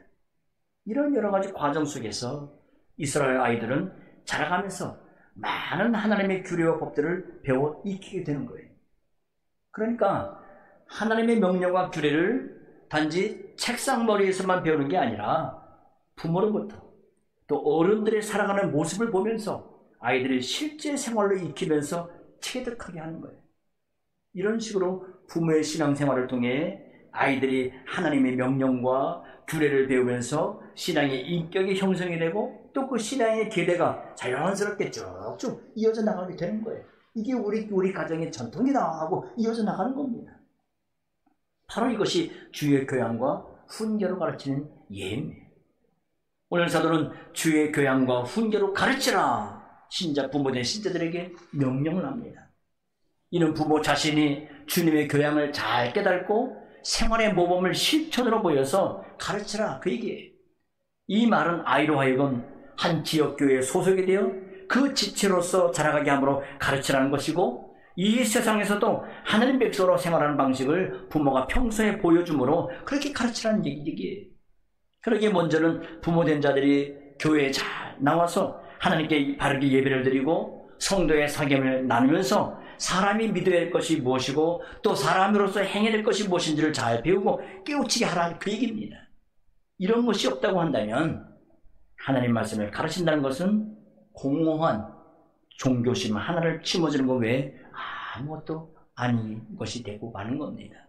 이런 여러 가지 과정 속에서 이스라엘 아이들은 자라가면서 많은 하나님의 규례와 법들을 배워 익히게 되는 거예요. 그러니까 하나님의 명령과 규례를 단지 책상머리에서만 배우는 게 아니라 부모로부터 또 어른들의 살아가는 모습을 보면서 아이들이 실제 생활로 익히면서 체득하게 하는 거예요. 이런 식으로 부모의 신앙생활을 통해 아이들이 하나님의 명령과 규례를 배우면서 신앙의 인격이 형성이 되고 또 그 신앙의 계대가 자연스럽게 쭉쭉 이어져 나가게 되는 거예요. 이게 우리 가정의 전통이다 하고 이어져 나가는 겁니다. 바로 이것이 주의 교양과 훈계로 가르치는 예입니다. 오늘 사도는 주의 교양과 훈계로 가르치라 신자 부모된 신자들에게 명령을 합니다. 이는 부모 자신이 주님의 교양을 잘 깨닫고 생활의 모범을 실천으로 보여서 가르치라 그 얘기예요. 이 말은 아이로 하여금 한 지역교회에 소속이 되어 그 지체로서 자라가게 함으로 가르치라는 것이고 이 세상에서도 하나님 백성으로 생활하는 방식을 부모가 평소에 보여주므로 그렇게 가르치라는 얘기예요. 그러기에 먼저는 부모된 자들이 교회에 잘 나와서 하나님께 바르게 예배를 드리고 성도의 사귐을 나누면서 사람이 믿어야 할 것이 무엇이고 또 사람으로서 행해야 될 것이 무엇인지를 잘 배우고 깨우치게 하라는 그 얘기입니다. 이런 것이 없다고 한다면 하나님 말씀을 가르친다는 것은 공허한 종교심 하나를 심어주는 것 외에 아무것도 아닌 것이 되고 마는 겁니다.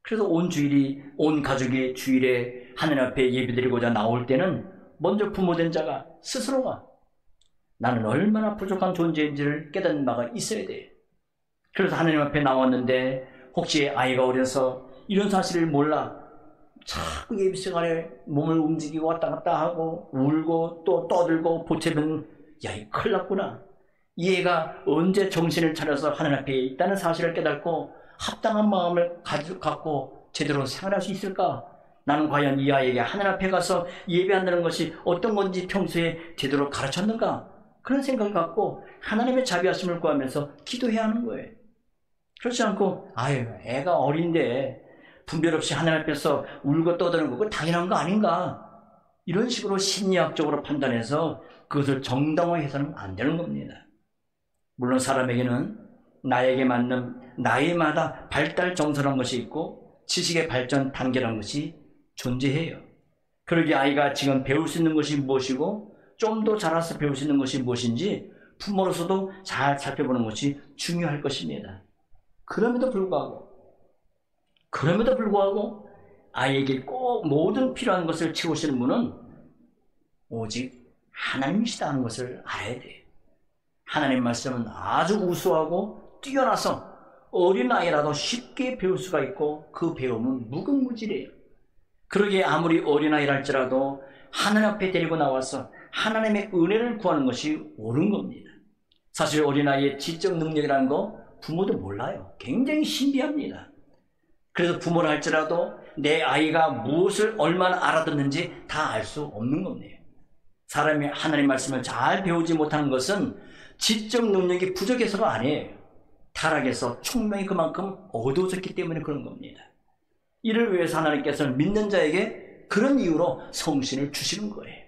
그래서 온 주일이 온 가족이 주일에 하나님 앞에 예배드리고자 나올 때는 먼저 부모된 자가 스스로가 나는 얼마나 부족한 존재인지를 깨닫는 바가 있어야 돼요. 그래서 하나님 앞에 나왔는데 혹시 아이가 어려서 이런 사실을 몰라 자꾸 예배 시간에 몸을 움직이고 왔다 갔다 하고 울고 또 떠들고 보채면 야, 이 큰일 났구나. 이 애가 언제 정신을 차려서 하나님 앞에 있다는 사실을 깨닫고 합당한 마음을 갖고 제대로 생활할 수 있을까? 나는 과연 이 아이에게 하늘 앞에 가서 예배한다는 것이 어떤 건지 평소에 제대로 가르쳤는가? 그런 생각을 갖고 하나님의 자비하심을 구하면서 기도해야 하는 거예요. 그렇지 않고 아유 애가 어린데 분별 없이 하나님 앞에서 울고 떠드는 거 당연한 거 아닌가? 이런 식으로 심리학적으로 판단해서 그것을 정당화해서는 안 되는 겁니다. 물론 사람에게는 나에게 맞는 나이마다 발달 정서라는 것이 있고 지식의 발전 단계라는 것이 존재해요. 그러기에 아이가 지금 배울 수 있는 것이 무엇이고 좀 더 자라서 배울 수 있는 것이 무엇인지 부모로서도 잘 살펴보는 것이 중요할 것입니다. 그럼에도 불구하고 아이에게 꼭 모든 필요한 것을 채우시는 분은 오직 하나님이시다 하는 것을 알아야 돼요. 하나님 말씀은 아주 우수하고 뛰어나서 어린아이라도 쉽게 배울 수가 있고 그 배움은 무궁무진해요. 그러기에 아무리 어린아이랄지라도 하나님 앞에 데리고 나와서 하나님의 은혜를 구하는 것이 옳은 겁니다. 사실 어린아이의 지적 능력이라는 거 부모도 몰라요. 굉장히 신비합니다. 그래서 부모를 할지라도 내 아이가 무엇을 얼마나 알아듣는지 다 알 수 없는 겁니다. 사람이 하나님 말씀을 잘 배우지 못하는 것은 지적 능력이 부족해서가 아니에요. 타락해서 총명이 그만큼 어두워졌기 때문에 그런 겁니다. 이를 위해서 하나님께서는 믿는 자에게 그런 이유로 성신을 주시는 거예요.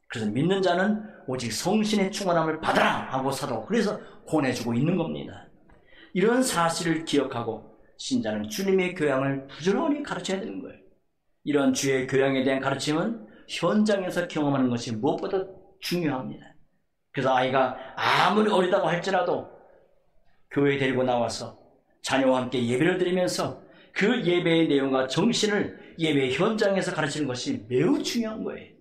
그래서 믿는 자는 오직 성신의 충만함을 받아라 하고 사도 그래서 권해주고 있는 겁니다. 이런 사실을 기억하고 신자는 주님의 교양을 부지런히 가르쳐야 되는 거예요. 이런 주의 교양에 대한 가르침은 현장에서 경험하는 것이 무엇보다 중요합니다. 그래서 아이가 아무리 어리다고 할지라도 교회에 데리고 나와서 자녀와 함께 예배를 드리면서 그 예배의 내용과 정신을 예배 현장에서 가르치는 것이 매우 중요한 거예요.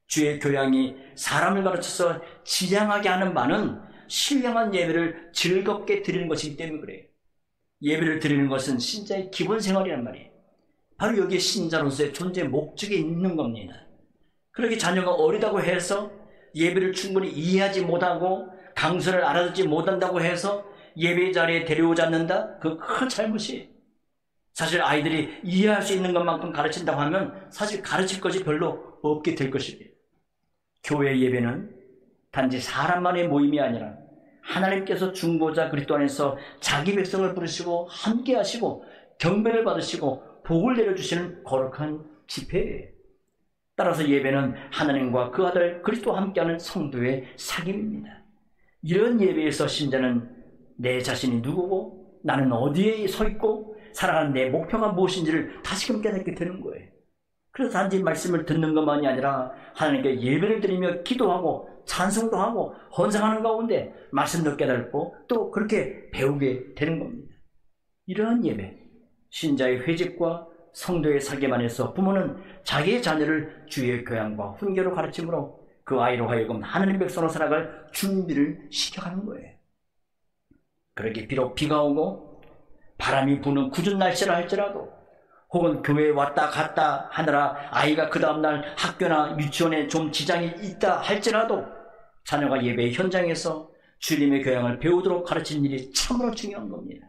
주의 교양이 사람을 가르쳐서 지향하게 하는 바는 신령한 예배를 즐겁게 드리는 것이기 때문에 그래요. 예배를 드리는 것은 신자의 기본 생활이란 말이에요. 바로 여기에 신자로서의 존재 목적이 있는 겁니다. 그렇게 자녀가 어리다고 해서 예배를 충분히 이해하지 못하고 강서를 알아듣지 못한다고 해서 예배 자리에 데려오지 않는다? 그거 큰 잘못이에요. 사실 아이들이 이해할 수 있는 것만큼 가르친다고 하면 사실 가르칠 것이 별로 없게 될 것입니다. 교회 예배는 단지 사람만의 모임이 아니라 하나님께서 중보자 그리스도 안에서 자기 백성을 부르시고 함께 하시고 경배를 받으시고 복을 내려주시는 거룩한 집회예요. 따라서 예배는 하나님과 그 아들 그리스도와 함께하는 성도의 사귐입니다. 이런 예배에서 신자는 내 자신이 누구고 나는 어디에 서 있고 살아가는 내 목표가 무엇인지를 다시금 깨닫게 되는 거예요. 그래서 단지 말씀을 듣는 것만이 아니라 하나님께 예배를 드리며 기도하고 찬송도 하고 헌상하는 가운데 말씀도 깨닫고 또 그렇게 배우게 되는 겁니다. 이러한 예배, 신자의 회직과 성도의 사귐 안에서 부모는 자기의 자녀를 주의 교양과 훈계로 가르침으로 그 아이로 하여금 하나님 백성으로 살아갈 준비를 시켜가는 거예요. 그렇게 비록 비가 오고 바람이 부는 궂은 날씨라 할지라도 혹은 교회에 왔다 갔다 하느라 아이가 그 다음날 학교나 유치원에 좀 지장이 있다 할지라도 자녀가 예배 현장에서 주님의 교양을 배우도록 가르치는 일이 참으로 중요한 겁니다.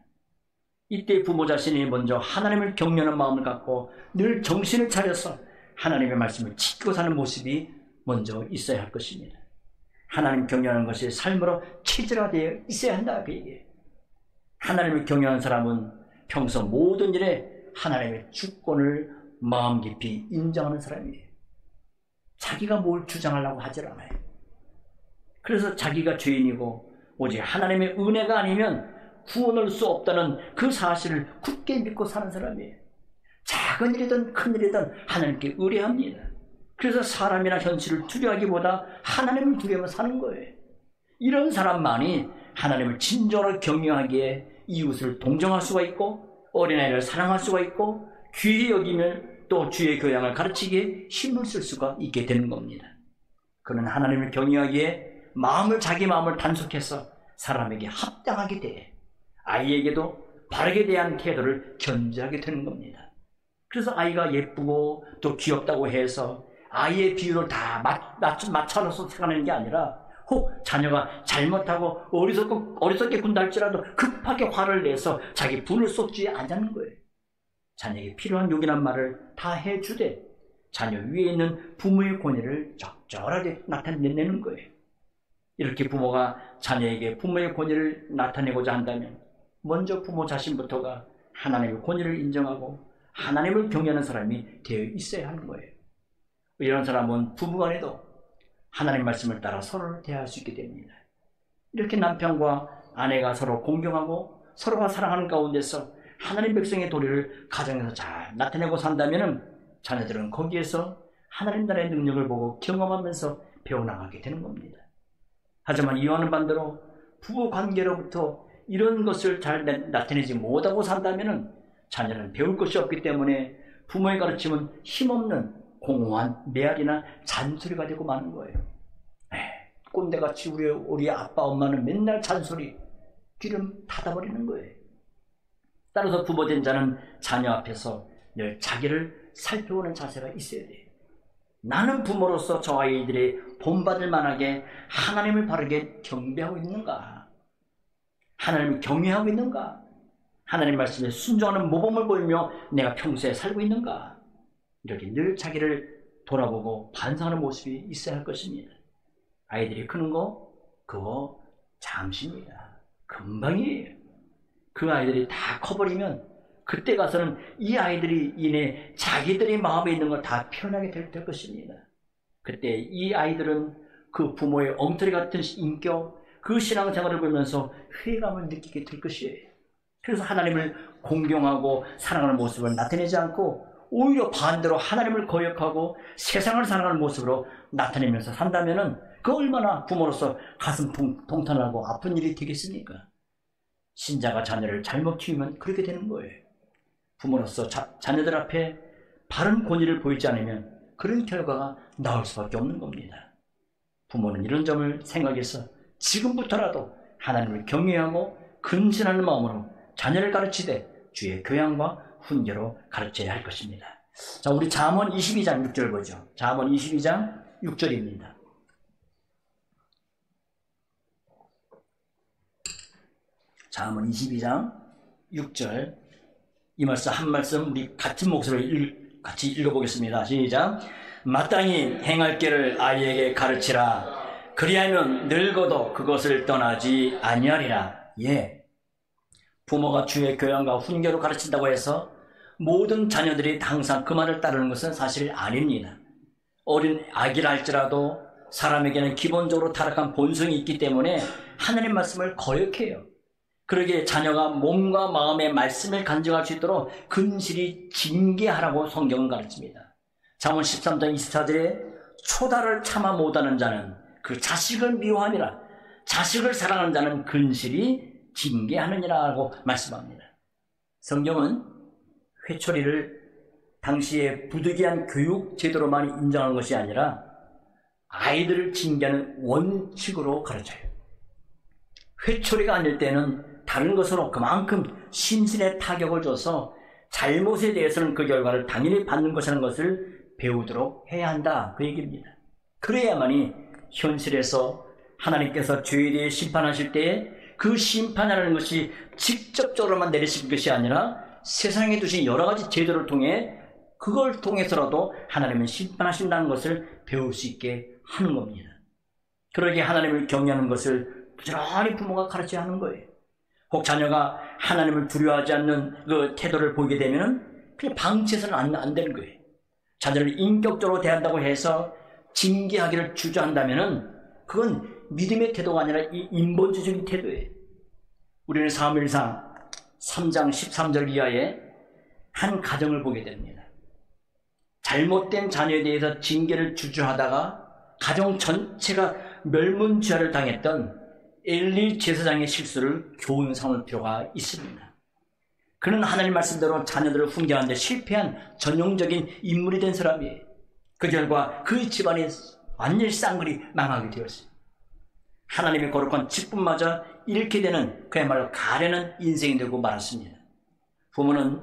이때 부모 자신이 먼저 하나님을 경외하는 마음을 갖고 늘 정신을 차려서 하나님의 말씀을 지키고 사는 모습이 먼저 있어야 할 것입니다. 하나님 경외하는 것이 삶으로 체질화되어 있어야 한다 그 얘기예요. 하나님을 경외하는 사람은 평소 모든 일에 하나님의 주권을 마음 깊이 인정하는 사람이에요. 자기가 뭘 주장하려고 하질 않아요. 그래서 자기가 죄인이고 오직 하나님의 은혜가 아니면 구원할 수 없다는 그 사실을 굳게 믿고 사는 사람이에요. 작은 일이든 큰 일이든 하나님께 의뢰합니다. 그래서 사람이나 현실을 두려워하기보다 하나님을 두려워하며 사는 거예요. 이런 사람만이 하나님을 진정으로 경외하기에 이웃을 동정할 수가 있고 어린아이를 사랑할 수가 있고 귀히 여기며 또 주의 교양을 가르치기에 힘을 쓸 수가 있게 되는 겁니다. 그는 하나님을 경외하기에 자기 마음을 단속해서 사람에게 합당하게 돼 아이에게도 바르게 대한 태도를 견지하게 되는 겁니다. 그래서 아이가 예쁘고 또 귀엽다고 해서 아이의 비율을 다 맞춰서 생각하는 게 아니라 혹 자녀가 잘못하고 어리석게 군다 할지라도 급하게 화를 내서 자기 분을 쏟지 않는 거예요. 자녀에게 필요한 요긴한 말을 다 해주되 자녀 위에 있는 부모의 권위를 적절하게 나타내는 거예요. 이렇게 부모가 자녀에게 부모의 권위를 나타내고자 한다면 먼저 부모 자신부터가 하나님의 권위를 인정하고 하나님을 경외하는 사람이 되어 있어야 하는 거예요. 이런 사람은 부부간에도 하나님 말씀을 따라 서로를 대할 수 있게 됩니다. 이렇게 남편과 아내가 서로 공경하고 서로가 사랑하는 가운데서 하나님 백성의 도리를 가정에서 잘 나타내고 산다면 자녀들은 거기에서 하나님 나라의 능력을 보고 경험하면서 배워나가게 되는 겁니다. 하지만 이와는 반대로 부부 관계로부터 이런 것을 잘 나타내지 못하고 산다면 자녀는 배울 것이 없기 때문에 부모의 가르침은 힘없는 공허한 메아리나 잔소리가 되고 마는 거예요. 꼰대같이 우리 아빠 엄마는 맨날 잔소리, 귀를 닫아버리는 거예요. 따라서 부모된 자는 자녀 앞에서 늘 자기를 살펴보는 자세가 있어야 돼요. 나는 부모로서 저 아이들이 본받을 만하게 하나님을 바르게 경배하고 있는가? 하나님을 경외하고 있는가? 하나님 말씀에 순종하는 모범을 보이며 내가 평소에 살고 있는가? 이렇게 늘 자기를 돌아보고 반성하는 모습이 있어야 할 것입니다. 아이들이 크는 거 그거 잠시입니다. 금방이에요. 그 아이들이 다 커버리면 그때 가서는 이 아이들이 이내 자기들의 마음에 있는 걸 다 표현하게 될 것입니다. 그때 이 아이들은 그 부모의 엉터리 같은 인격, 그 신앙생활을 보면서 회의감을 느끼게 될 것이에요. 그래서 하나님을 공경하고 사랑하는 모습을 나타내지 않고 오히려 반대로 하나님을 거역하고 세상을 사랑하는 모습으로 나타내면서 산다면 그 얼마나 부모로서 가슴 통탄하고 아픈 일이 되겠습니까? 신자가 자녀를 잘못 키우면 그렇게 되는 거예요. 부모로서 자녀들 앞에 바른 권위를 보이지 않으면 그런 결과가 나올 수밖에 없는 겁니다. 부모는 이런 점을 생각해서 지금부터라도 하나님을 경외하고 근신하는 마음으로 자녀를 가르치되 주의 교양과 훈계로 가르쳐야 할 것입니다. 자, 우리 잠언 22장 6절 보죠. 잠언 22장 6절입니다. 잠언 22장 6절 이 말씀 한 말씀 우리 같은 목소리로 같이 읽어보겠습니다. 시작. 마땅히 행할 길을 아이에게 가르치라. 그리하면 늙어도 그것을 떠나지 아니하리라. 예. 부모가 주의 교양과 훈계로 가르친다고 해서 모든 자녀들이 항상 그 말을 따르는 것은 사실 아닙니다. 어린 아기라 할지라도 사람에게는 기본적으로 타락한 본성이 있기 때문에 하나님 말씀을 거역해요. 그러기에 자녀가 몸과 마음의 말씀을 간증할 수 있도록 근실히 징계하라고 성경은 가르칩니다. 잠언 13장 24절에 초다를 참아 못하는 자는 그 자식을 미워하니라. 자식을 사랑하는 자는 근실히 징계하느니라고 말씀합니다. 성경은 회초리를 당시에 부득이한 교육 제도로만 인정하는 것이 아니라 아이들을 징계하는 원칙으로 가르쳐요. 회초리가 아닐 때는 다른 것으로 그만큼 심신에 타격을 줘서 잘못에 대해서는 그 결과를 당연히 받는 것이라는 것을 배우도록 해야 한다. 그 얘기입니다. 그래야만이 현실에서 하나님께서 죄에 대해 심판하실 때에 그 심판이라는 것이 직접적으로만 내리실 것이 아니라 세상에 두신 여러 가지 제도를 통해 그걸 통해서라도 하나님은 심판하신다는 것을 배울 수 있게 하는 겁니다. 그러기에 하나님을 경외하는 것을 부지런히 부모가 가르쳐야 하는 거예요. 혹 자녀가 하나님을 두려워하지 않는 그 태도를 보이게 되면 그냥 방치해서는 안 되는 거예요. 자녀를 인격적으로 대한다고 해서 징계하기를 주저한다면 그건 믿음의 태도가 아니라 이 인본주의적인 태도예요. 우리는 사무엘상 3장 13절 이하에 한 가정을 보게 됩니다. 잘못된 자녀에 대해서 징계를 주저하다가 가정 전체가 멸문지화를 당했던 엘리 제사장의 실수를 교훈 삼을 필요가 있습니다. 그는 하나님 말씀대로 자녀들을 훈계하는 데 실패한 전형적인 인물이 된 사람이에요. 그 결과 그 집안이 완전히 쌍그리 망하게 되었어요. 하나님의 거룩한 직분마저 잃게 되는 그야말로 가련한 인생이 되고 말았습니다. 부모는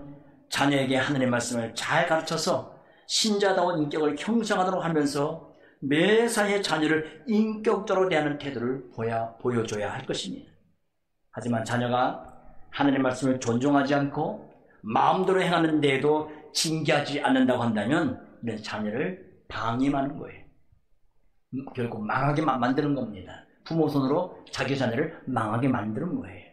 자녀에게 하나님의 말씀을 잘 가르쳐서 신자다운 인격을 형성하도록 하면서 매사에 자녀를 인격적으로 대하는 태도를 보여줘야 할 것입니다. 하지만 자녀가 하나님의 말씀을 존중하지 않고 마음대로 행하는데도 징계하지 않는다고 한다면 이런 자녀를 방임하는 거예요. 결국 망하게 만드는 겁니다. 부모 손으로 자기 자녀를 망하게 만드는 거예요.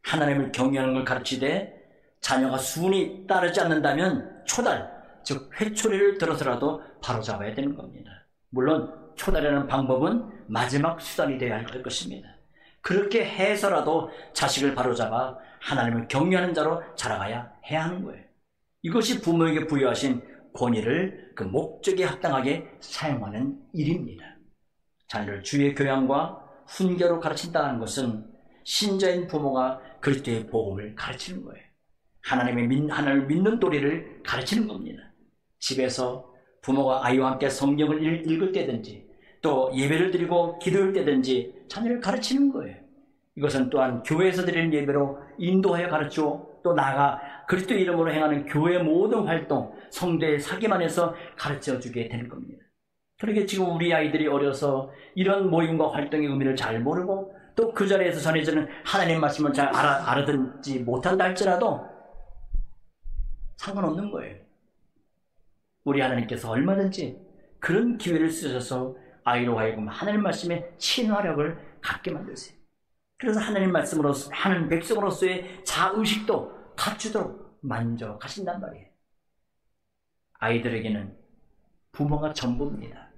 하나님을 경외하는 걸 가르치되 자녀가 순이 따르지 않는다면 초달, 즉 회초리를 들어서라도 바로잡아야 되는 겁니다. 물론 초달이라는 방법은 마지막 수단이 되어야 할 것입니다. 그렇게 해서라도 자식을 바로잡아 하나님을 경외하는 자로 자라가야 해야 하는 거예요. 이것이 부모에게 부여하신 권위를 그 목적에 합당하게 사용하는 일입니다. 자녀를 주의 교양과 훈계로 가르친다는 것은 신자인 부모가 그리스도의 복음을 가르치는 거예요. 하나님을 믿는 도리를 가르치는 겁니다. 집에서 부모가 아이와 함께 성경을 읽을 때든지 또 예배를 드리고 기도할 때든지 자녀를 가르치는 거예요. 이것은 또한 교회에서 드리는 예배로 인도하여 가르치고 또 나아가 그리스도 이름으로 행하는 교회 모든 활동, 성도의 사귐 안에서 가르쳐주게 되는 겁니다. 그러게 지금 우리 아이들이 어려서 이런 모임과 활동의 의미를 잘 모르고 또 그 자리에서 전해지는 하나님 말씀을 잘 알아듣지 못한다 할지라도 상관없는 거예요. 우리 하나님께서 얼마든지 그런 기회를 쓰셔서 아이로 하여금 하나님 말씀에 친화력을 갖게 만드세요. 그래서 하나님 말씀으로 하는 백성으로서의 자의식도 갖추도록 만져가신단 말이에요. 아이들에게는 부모가 전부입니다.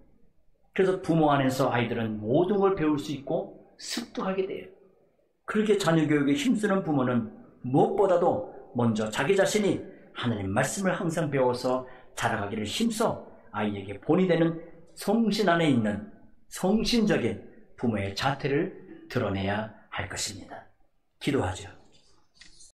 그래서 부모 안에서 아이들은 모든 걸 배울 수 있고 습득하게 돼요. 그렇게 자녀 교육에 힘쓰는 부모는 무엇보다도 먼저 자기 자신이 하나님 말씀을 항상 배워서 자라가기를 힘써 아이에게 본이 되는 성신 안에 있는 성신적인 부모의 자태를 드러내야 할 것입니다. 기도하죠.